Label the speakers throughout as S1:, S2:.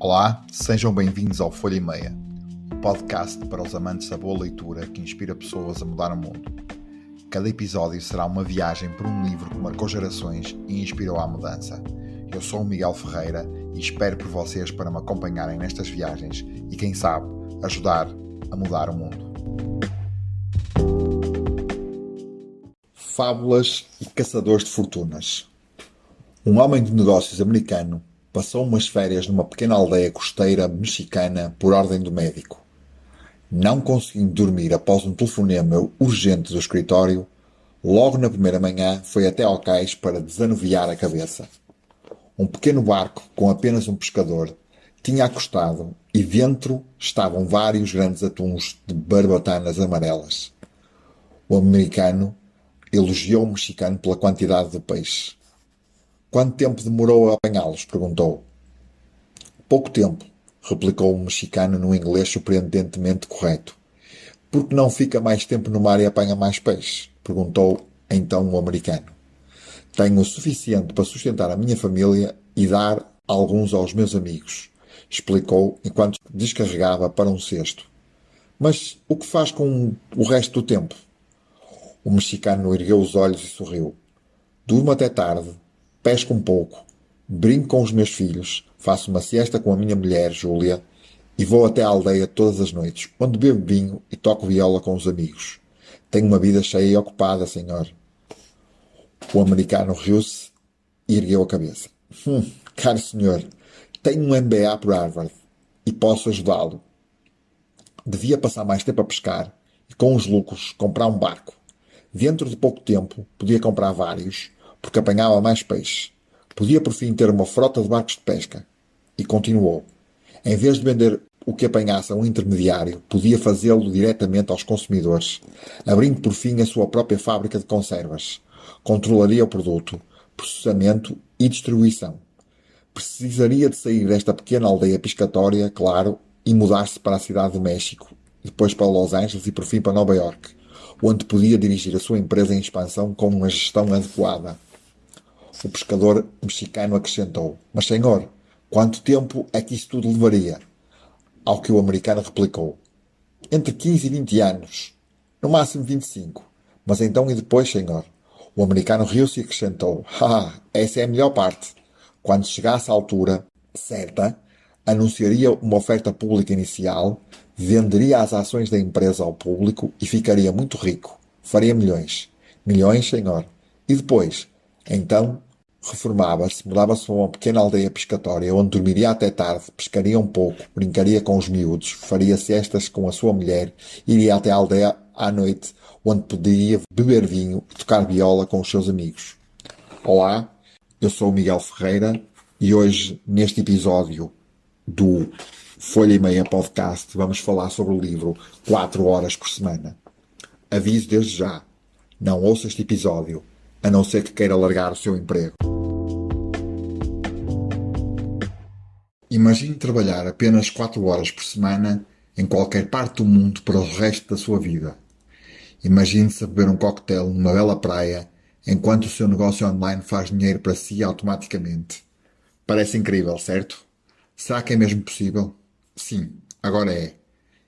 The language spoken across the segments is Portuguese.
S1: Olá, sejam bem-vindos ao Folha e Meia, um podcast para os amantes da boa leitura que inspira pessoas a mudar o mundo. Cada episódio será uma viagem por um livro que marcou gerações e inspirou à mudança. Eu sou o Miguel Ferreira e espero por vocês para me acompanharem nestas viagens e, quem sabe, ajudar a mudar o mundo. Fábulas e caçadores de fortunas. Um homem de negócios americano passou umas férias numa pequena aldeia costeira mexicana por ordem do médico. Não conseguindo dormir após um telefonema urgente do escritório, logo na primeira manhã foi até ao cais para desanuviar a cabeça. Um pequeno barco com apenas um pescador tinha acostado e dentro estavam vários grandes atuns de barbatanas amarelas. O americano elogiou o mexicano pela quantidade de peixe. Quanto tempo demorou a apanhá-los? Perguntou. Pouco tempo, replicou o mexicano num inglês surpreendentemente correto. Por que não fica mais tempo no mar e apanha mais peixe? Perguntou então o americano. Tenho o suficiente para sustentar a minha família e dar alguns aos meus amigos, explicou enquanto descarregava para um cesto. Mas o que faz com o resto do tempo? O mexicano ergueu os olhos e sorriu. Durmo até tarde, pesco um pouco, brinco com os meus filhos, faço uma siesta com a minha mulher, Júlia, e vou até à aldeia todas as noites, onde bebo vinho e toco viola com os amigos. Tenho uma vida cheia e ocupada, senhor. O americano riu-se e ergueu a cabeça. Caro senhor, tenho um MBA por Harvard e posso ajudá-lo. Devia passar mais tempo a pescar e, com os lucros, comprar um barco. Dentro de pouco tempo, podia comprar vários, porque apanhava mais peixe. Podia, por fim, ter uma frota de barcos de pesca. E continuou. Em vez de vender o que apanhasse a um intermediário, podia fazê-lo diretamente aos consumidores, abrindo, por fim, a sua própria fábrica de conservas. Controlaria o produto, processamento e distribuição. Precisaria de sair desta pequena aldeia pescatória, claro, e mudar-se para a cidade do México, depois para Los Angeles e, por fim, para Nova York, onde podia dirigir a sua empresa em expansão com uma gestão adequada. O pescador mexicano acrescentou. Mas, senhor, quanto tempo é que isso tudo levaria? Ao que o americano replicou. Entre 15 e 20 anos. No máximo 25. Mas então e depois, senhor? O americano riu-se e acrescentou. Essa é a melhor parte. Quando chegasse à altura certa, anunciaria uma oferta pública inicial, venderia as ações da empresa ao público e ficaria muito rico. Faria milhões. Milhões, senhor. E depois? Então, reformava-se, mudava-se para uma pequena aldeia pescatória, onde dormiria até tarde, pescaria um pouco, brincaria com os miúdos, faria siestas com a sua mulher, iria até a aldeia à noite, onde poderia beber vinho e tocar viola com os seus amigos. Olá, eu sou o Miguel Ferreira e hoje, neste episódio do Folha e Meia Podcast, vamos falar sobre o livro 4 horas por semana. Aviso desde já, não ouça este episódio, a não ser que queira largar o seu emprego. Imagine trabalhar apenas 4 horas por semana em qualquer parte do mundo para o resto da sua vida. Imagine-se a beber um coquetel numa bela praia enquanto o seu negócio online faz dinheiro para si automaticamente. Parece incrível, certo? Será que é mesmo possível? Sim, agora é.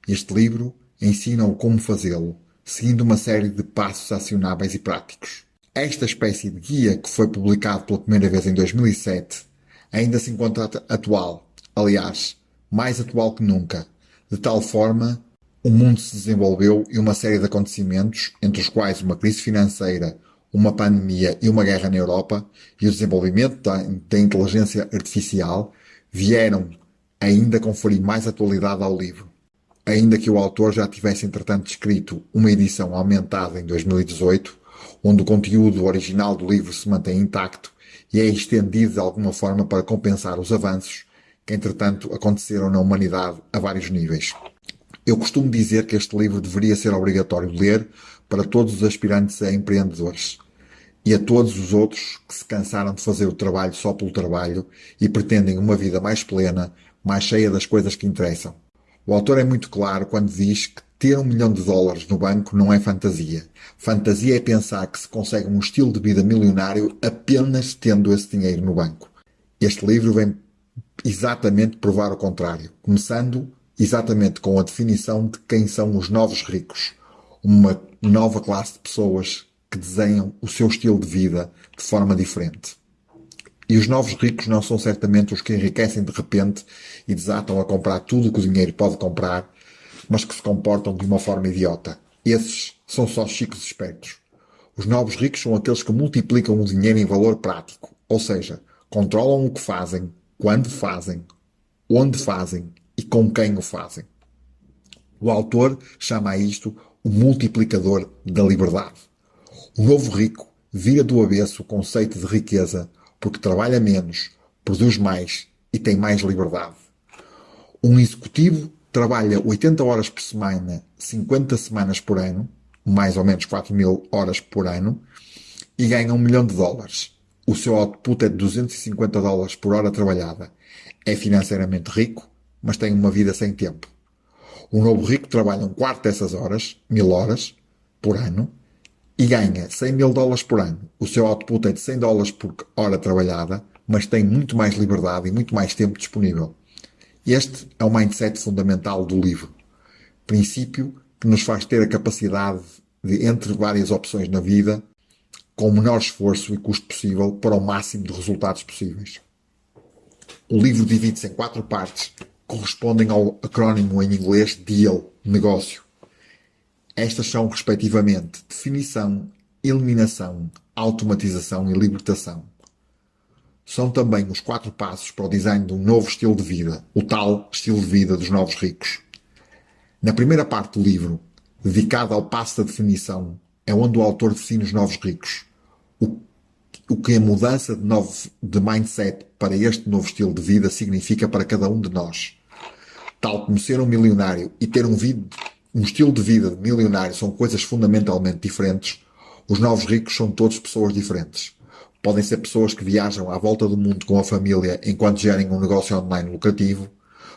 S1: Este livro ensina-o como fazê-lo, seguindo uma série de passos acionáveis e práticos. Esta espécie de guia, que foi publicado pela primeira vez em 2007, ainda se encontra atual. Aliás, mais atual que nunca. De tal forma, o mundo se desenvolveu e uma série de acontecimentos, entre os quais uma crise financeira, uma pandemia e uma guerra na Europa, e o desenvolvimento da inteligência artificial, vieram ainda conferir mais atualidade ao livro. Ainda que o autor já tivesse, entretanto, escrito uma edição aumentada em 2018, onde o conteúdo original do livro se mantém intacto e é estendido de alguma forma para compensar os avanços que, entretanto, aconteceram na humanidade a vários níveis. Eu costumo dizer que este livro deveria ser obrigatório de ler para todos os aspirantes a empreendedores e a todos os outros que se cansaram de fazer o trabalho só pelo trabalho e pretendem uma vida mais plena, mais cheia das coisas que interessam. O autor é muito claro quando diz que ter $1 milhão no banco não é fantasia. Fantasia é pensar que se consegue um estilo de vida milionário apenas tendo esse dinheiro no banco. Este livro vem exatamente provar o contrário, começando exatamente com a definição de quem são os novos ricos, uma nova classe de pessoas que desenham o seu estilo de vida de forma diferente. E os novos ricos não são certamente os que enriquecem de repente e desatam a comprar tudo o que o dinheiro pode comprar, mas que se comportam de uma forma idiota. Esses são só chicos espertos. Os novos ricos são aqueles que multiplicam o dinheiro em valor prático, ou seja, controlam o que fazem, quando fazem, onde fazem e com quem o fazem. O autor chama a isto o multiplicador da liberdade. O novo rico vira do avesso o conceito de riqueza porque trabalha menos, produz mais e tem mais liberdade. Um executivo trabalha 80 horas por semana, 50 semanas por ano, mais ou menos 4.000 horas por ano, e ganha $1.000.000. O seu output é de $250 por hora trabalhada. É financeiramente rico, mas tem uma vida sem tempo. O novo rico trabalha um quarto dessas horas, 1.000 horas, por ano, e ganha $100.000 por ano. O seu output é de $100 por hora trabalhada, mas tem muito mais liberdade e muito mais tempo disponível. Este é o mindset fundamental do livro. Princípio que nos faz ter a capacidade de, entre várias opções na vida, com o menor esforço e custo possível, para o máximo de resultados possíveis. O livro divide-se em 4 partes, que correspondem ao acrónimo em inglês DEAL, negócio. Estas são, respectivamente, definição, eliminação, automatização e libertação. São também os 4 passos para o design de um novo estilo de vida, o tal estilo de vida dos novos ricos. Na primeira parte do livro, dedicada ao passo da definição, é onde o autor define os novos ricos. O que a mudança de mindset para este novo estilo de vida significa para cada um de nós. Tal como ser um milionário e ter um estilo de vida de milionário são coisas fundamentalmente diferentes, os novos ricos são todos pessoas diferentes. Podem ser pessoas que viajam à volta do mundo com a família enquanto gerem um negócio online lucrativo.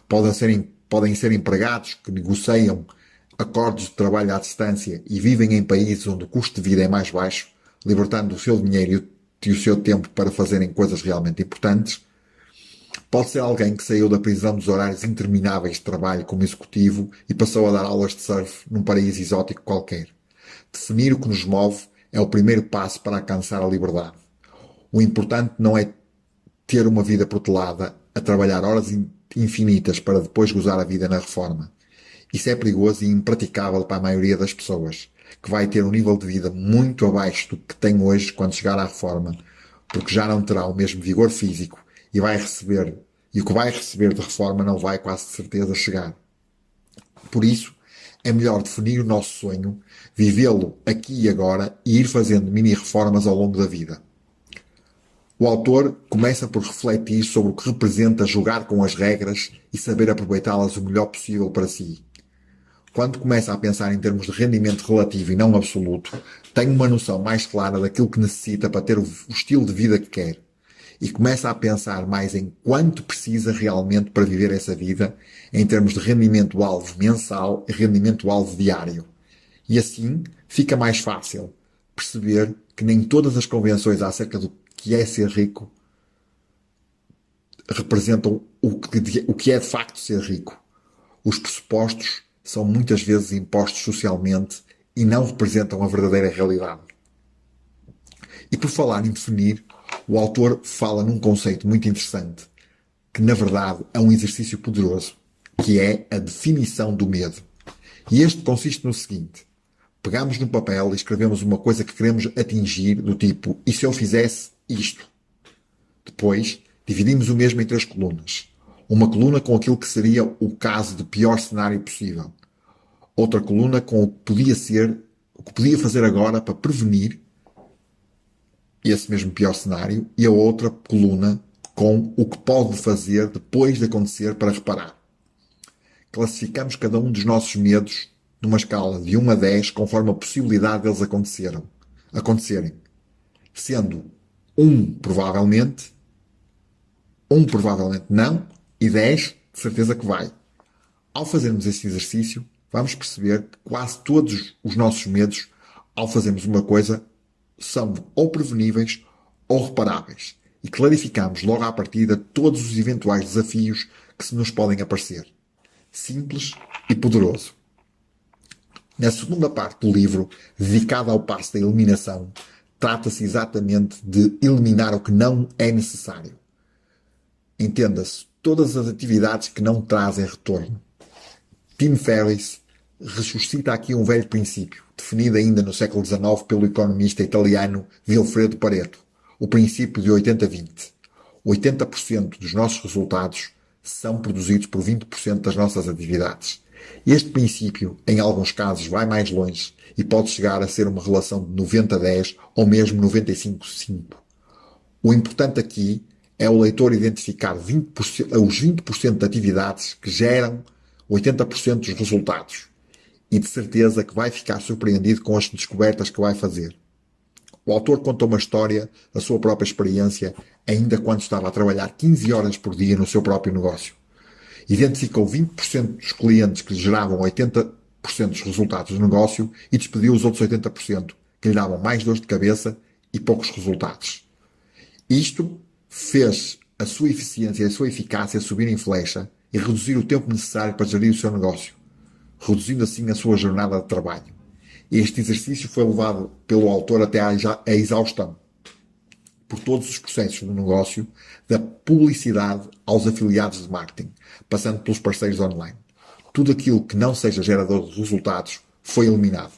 S1: Podem ser empregados que negociam acordos de trabalho à distância e vivem em países onde o custo de vida é mais baixo, libertando o seu dinheiro e o seu tempo para fazerem coisas realmente importantes. Pode ser alguém que saiu da prisão dos horários intermináveis de trabalho como executivo e passou a dar aulas de surf num paraíso exótico qualquer. Definir o que nos move é o primeiro passo para alcançar a liberdade. O importante não é ter uma vida protelada a trabalhar horas infinitas para depois gozar a vida na reforma. Isso é perigoso e impraticável para a maioria das pessoas, que vai ter um nível de vida muito abaixo do que tem hoje quando chegar à reforma, porque já não terá o mesmo vigor físico e o que vai receber de reforma não vai quase de certeza chegar. Por isso, é melhor definir o nosso sonho, vivê-lo aqui e agora e ir fazendo mini-reformas ao longo da vida. O autor começa por refletir sobre o que representa jogar com as regras e saber aproveitá-las o melhor possível para si. Quando começa a pensar em termos de rendimento relativo e não absoluto, tem uma noção mais clara daquilo que necessita para ter o estilo de vida que quer. E começa a pensar mais em quanto precisa realmente para viver essa vida, em termos de rendimento-alvo mensal e rendimento-alvo diário. E assim fica mais fácil perceber que nem todas as convenções acerca do que é ser rico representam o que é de facto ser rico. Os pressupostos são muitas vezes impostos socialmente e não representam a verdadeira realidade. E por falar em definir, o autor fala num conceito muito interessante, que na verdade é um exercício poderoso, que é a definição do medo. E este consiste no seguinte: pegamos no papel e escrevemos uma coisa que queremos atingir, do tipo, e se eu fizesse isto? Depois, dividimos o mesmo em 3 colunas. Uma coluna com aquilo que seria o caso de pior cenário possível. Outra coluna com o que podia ser, o que podia fazer agora para prevenir esse mesmo pior cenário, e a outra coluna com o que pode fazer depois de acontecer para reparar. Classificamos cada um dos nossos medos numa escala de 1 a 10 conforme a possibilidade deles acontecerem. Sendo 1 provavelmente não e 10 de certeza que vai. Ao fazermos este exercício, vamos perceber que quase todos os nossos medos, ao fazermos uma coisa, são ou preveníveis ou reparáveis. e clarificamos logo à partida todos os eventuais desafios que se nos podem aparecer. Simples e poderoso. Na segunda parte do livro, dedicada ao passo da eliminação, trata-se exatamente de eliminar o que não é necessário. Entenda-se, todas as atividades que não trazem retorno. Tim Ferriss ressuscita aqui um velho princípio, definido ainda no século XIX pelo economista italiano Vilfredo Pareto, o princípio de 80-20. 80% dos nossos resultados são produzidos por 20% das nossas atividades. Este princípio, em alguns casos, vai mais longe e pode chegar a ser uma relação de 90-10 ou mesmo 95-5. O importante aqui é o leitor identificar os 20% de atividades que geram 80% dos resultados e de certeza que vai ficar surpreendido com as descobertas que vai fazer. O autor conta uma história da sua própria experiência ainda quando estava a trabalhar 15 horas por dia no seu próprio negócio. Identificou 20% dos clientes que lhe geravam 80% dos resultados do negócio e despediu os outros 80% que lhe davam mais dor de cabeça e poucos resultados. Isto fez a sua eficiência e a sua eficácia subir em flecha e reduzir o tempo necessário para gerir o seu negócio, reduzindo assim a sua jornada de trabalho. Este exercício foi levado pelo autor até à exaustão, por todos os processos do negócio, da publicidade aos afiliados de marketing, passando pelos parceiros online. Tudo aquilo que não seja gerador de resultados foi eliminado.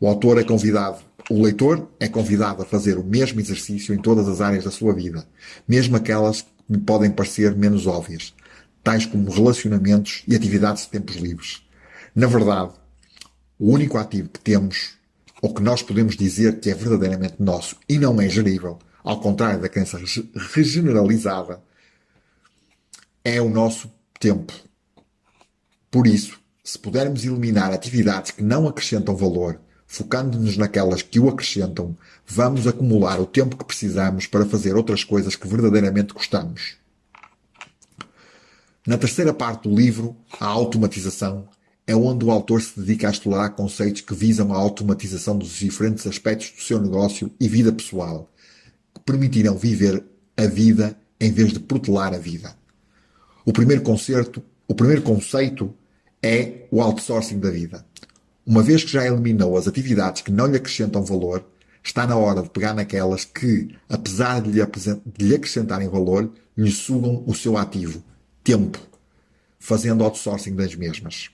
S1: O leitor é convidado a fazer o mesmo exercício em todas as áreas da sua vida, mesmo aquelas que podem parecer menos óbvias, tais como relacionamentos e atividades de tempos livres. Na verdade, o único ativo que temos, ou que nós podemos dizer que é verdadeiramente nosso e não é gerível, ao contrário da crença regeneralizada, é o nosso tempo. Por isso, se pudermos eliminar atividades que não acrescentam valor, focando-nos naquelas que o acrescentam, vamos acumular o tempo que precisamos para fazer outras coisas que verdadeiramente gostamos. Na terceira parte do livro, a automatização, é onde o autor se dedica a explorar conceitos que visam a automatização dos diferentes aspectos do seu negócio e vida pessoal, que permitirão viver a vida em vez de protelar a vida. O primeiro conceito é o outsourcing da vida. Uma vez que já eliminou as atividades que não lhe acrescentam valor, está na hora de pegar naquelas que, apesar de lhe acrescentarem valor, lhe sugam o seu ativo, tempo, fazendo outsourcing das mesmas.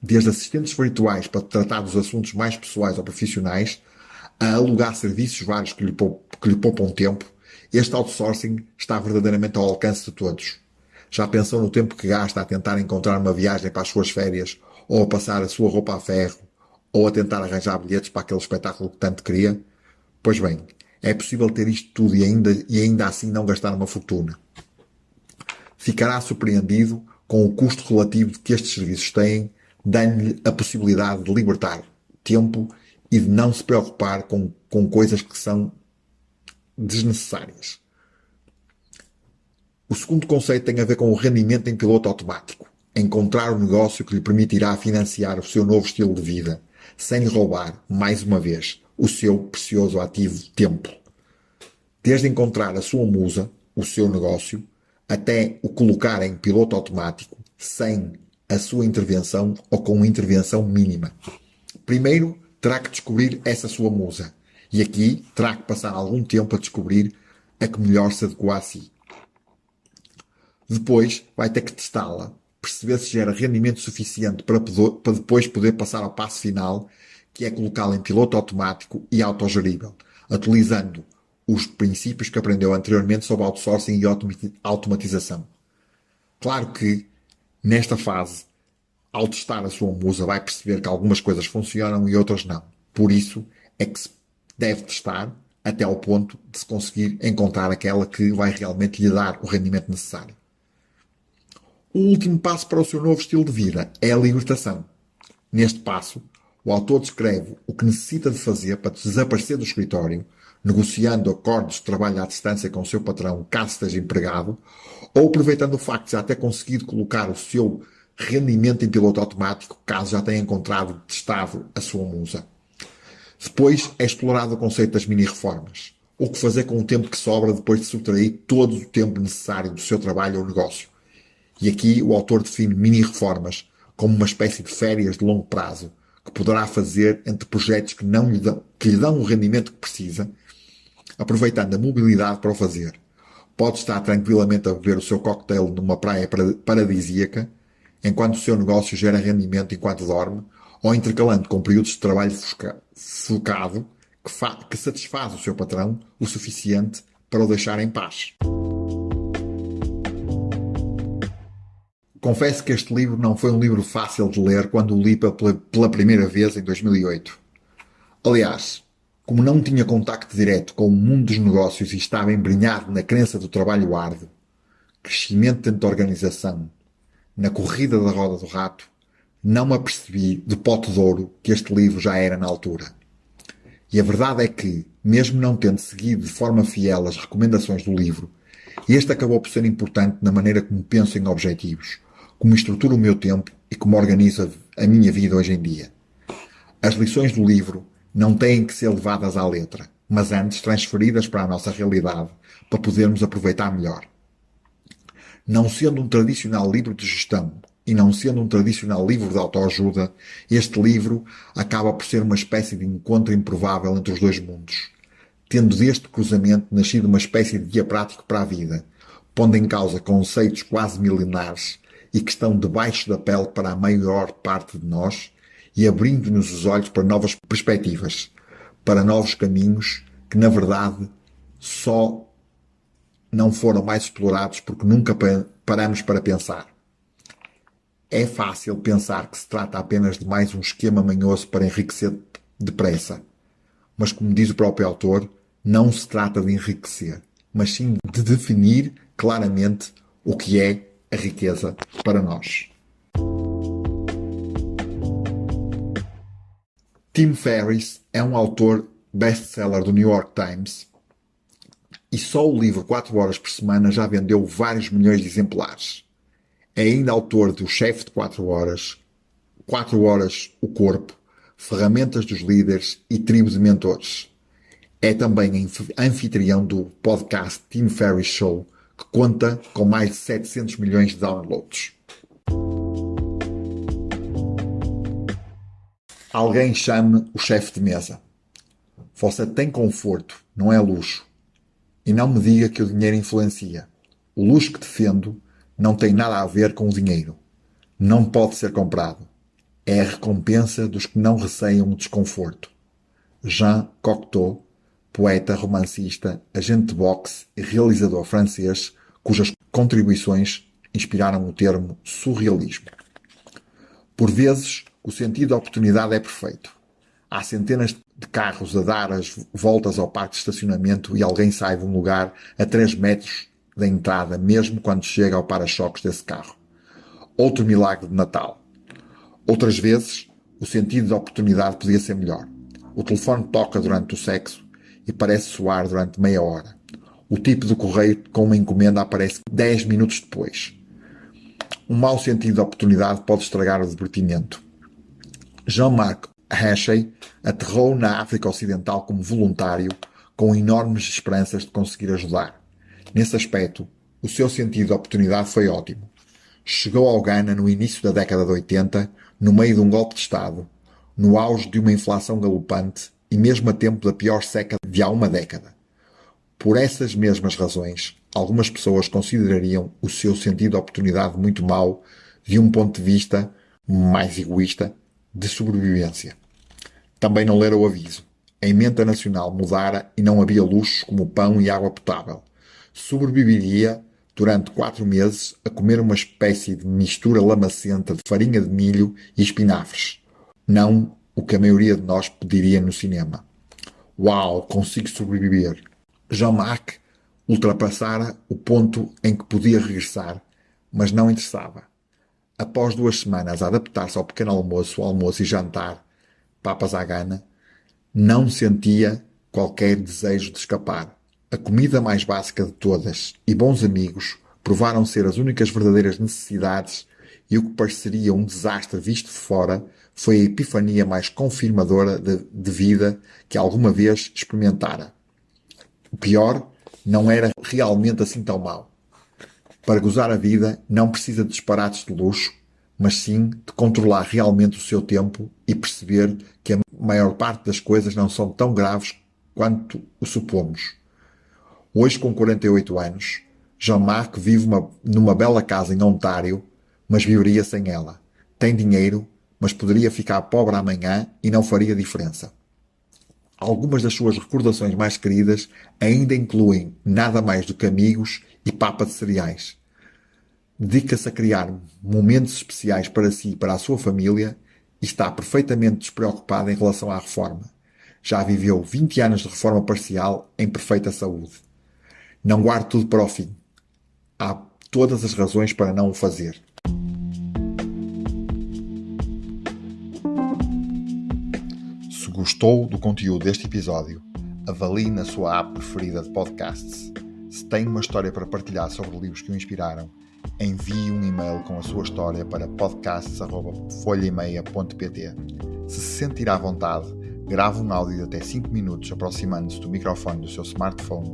S1: Desde assistentes virtuais para tratar dos assuntos mais pessoais ou profissionais, a alugar serviços vários que lhe poupam tempo, este outsourcing está verdadeiramente ao alcance de todos. Já pensou no tempo que gasta a tentar encontrar uma viagem para as suas férias, ou a passar a sua roupa a ferro, ou a tentar arranjar bilhetes para aquele espetáculo que tanto queria? Pois bem, é possível ter isto tudo e ainda assim não gastar uma fortuna. Ficará surpreendido com o custo relativo que estes serviços têm, dando-lhe a possibilidade de libertar tempo e de não se preocupar com coisas que são desnecessárias. O segundo conceito tem a ver com o rendimento em piloto automático. Encontrar o negócio que lhe permitirá financiar o seu novo estilo de vida, sem lhe roubar, mais uma vez, o seu precioso ativo tempo. Desde encontrar a sua musa, o seu negócio, até o colocar em piloto automático, sem a sua intervenção ou com uma intervenção mínima. Primeiro, terá que descobrir essa sua musa. E aqui, terá que passar algum tempo a descobrir a que melhor se adequa a si. Depois, vai ter que testá-la, perceber se gera rendimento suficiente para depois poder passar ao passo final, que é colocá-la em piloto automático e autogerível, utilizando os princípios que aprendeu anteriormente sobre outsourcing e automatização. Claro que, nesta fase, ao testar a sua musa, vai perceber que algumas coisas funcionam e outras não. Por isso é que se deve testar até ao ponto de se conseguir encontrar aquela que vai realmente lhe dar o rendimento necessário. O último passo para o seu novo estilo de vida é a libertação. Neste passo, o autor descreve o que necessita de fazer para desaparecer do escritório, negociando acordos de trabalho à distância com o seu patrão, caso esteja empregado, ou aproveitando o facto de já ter conseguido colocar o seu rendimento em piloto automático, caso já tenha encontrado e testado a sua musa. Depois é explorado o conceito das mini-reformas. O que fazer com o tempo que sobra depois de subtrair todo o tempo necessário do seu trabalho ou negócio? E aqui o autor define mini-reformas como uma espécie de férias de longo prazo que poderá fazer entre projetos que lhe dão o rendimento que precisa, aproveitando a mobilidade para o fazer. Pode estar tranquilamente a beber o seu cocktail numa praia paradisíaca, enquanto o seu negócio gera rendimento enquanto dorme, ou intercalando com períodos de trabalho focado que satisfaz o seu patrão o suficiente para o deixar em paz. Confesso que este livro não foi um livro fácil de ler quando o li pela primeira vez em 2008. Aliás, como não tinha contacto direto com o mundo dos negócios e estava embrenhado na crença do trabalho árduo, crescimento dentro da organização, na corrida da roda do rato, não me apercebi de pote de ouro que este livro já era na altura. E a verdade é que, mesmo não tendo seguido de forma fiel as recomendações do livro, este acabou por ser importante na maneira como penso em objetivos, como estruturo o meu tempo e como organizo a minha vida hoje em dia. As lições do livro não têm que ser levadas à letra, mas antes transferidas para a nossa realidade, para podermos aproveitar melhor. Não sendo um tradicional livro de gestão e não sendo um tradicional livro de autoajuda, este livro acaba por ser uma espécie de encontro improvável entre os dois mundos, tendo deste cruzamento nascido uma espécie de guia prático para a vida, pondo em causa conceitos quase milenares e que estão debaixo da pele para a maior parte de nós e abrindo-nos os olhos para novas perspectivas, para novos caminhos que, na verdade, só não foram mais explorados porque nunca paramos para pensar. É fácil pensar que se trata apenas de mais um esquema manhoso para enriquecer depressa. Mas, como diz o próprio autor, não se trata de enriquecer, mas sim de definir claramente o que é a riqueza para nós. Tim Ferriss é um autor best-seller do New York Times e só o livro 4 horas por semana já vendeu vários milhões de exemplares. É ainda autor do Chefe de 4 horas o Corpo, Ferramentas dos Líderes e Tribo de Mentores. É também anfitrião do podcast Tim Ferriss Show, que conta com mais de 700 milhões de downloads. Alguém chame o chefe de mesa. Você tem conforto, não é luxo. E não me diga que o dinheiro influencia. O luxo que defendo não tem nada a ver com o dinheiro. Não pode ser comprado. É a recompensa dos que não receiam o desconforto. Jean Cocteau, poeta, romancista, agente de boxe e realizador francês, cujas contribuições inspiraram o termo surrealismo. Por vezes, o sentido da oportunidade é perfeito. Há centenas de carros a dar as voltas ao parque de estacionamento e alguém sai de um lugar a 3 metros da entrada, mesmo quando chega ao para-choques desse carro. Outro milagre de Natal. Outras vezes, o sentido da oportunidade podia ser melhor. O telefone toca durante o sexo e parece soar durante meia hora. O tipo do correio com uma encomenda aparece 10 minutos depois. Um mau sentido da oportunidade pode estragar o divertimento. Jean-Marc Hachey aterrou na África Ocidental como voluntário, com enormes esperanças de conseguir ajudar. Nesse aspecto, o seu sentido de oportunidade foi ótimo. Chegou ao Ghana no início da década de 80, no meio de um golpe de Estado, no auge de uma inflação galopante e mesmo a tempo da pior seca de há uma década. Por essas mesmas razões, algumas pessoas considerariam o seu sentido de oportunidade muito mau, de um ponto de vista mais egoísta, de sobrevivência. Também não leram o aviso. A emenda nacional mudara e não havia luxos como pão e água potável. Sobreviveria durante 4 meses a comer uma espécie de mistura lamacenta de farinha de milho e espinafres. Não o que a maioria de nós pediria no cinema. Uau, consigo sobreviver. Jean-Marc ultrapassara o ponto em que podia regressar, mas não interessava. Após 2 semanas a adaptar-se ao pequeno almoço, almoço e jantar, papas à Gana, não sentia qualquer desejo de escapar. A comida mais básica de todas e bons amigos provaram ser as únicas verdadeiras necessidades e o que pareceria um desastre visto de fora foi a epifania mais confirmadora de vida que alguma vez experimentara. O pior não era realmente assim tão mau. Para gozar a vida, não precisa de disparates de luxo, mas sim de controlar realmente o seu tempo e perceber que a maior parte das coisas não são tão graves quanto o supomos. Hoje, com 48 anos, Jean-Marc vive numa bela casa em Ontário, mas viveria sem ela. Tem dinheiro, mas poderia ficar pobre amanhã e não faria diferença. Algumas das suas recordações mais queridas ainda incluem nada mais do que amigos e papa de cereais. Dedica-se a criar momentos especiais para si e para a sua família e está perfeitamente despreocupada em relação à reforma. Já viveu 20 anos de reforma parcial em perfeita saúde. Não guarde tudo para o fim. Há todas as razões para não o fazer. Se gostou do conteúdo deste episódio, avalie na sua app preferida de podcasts. Se tem uma história para partilhar sobre livros que o inspiraram, envie um e-mail com a sua história para podcasts@folhaemeia.pt. Se sentir à vontade, grave um áudio de até 5 minutos aproximando-se do microfone do seu smartphone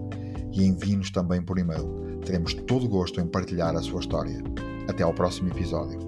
S1: e envie-nos também por e-mail. Teremos todo o gosto em partilhar a sua história. Até ao próximo episódio.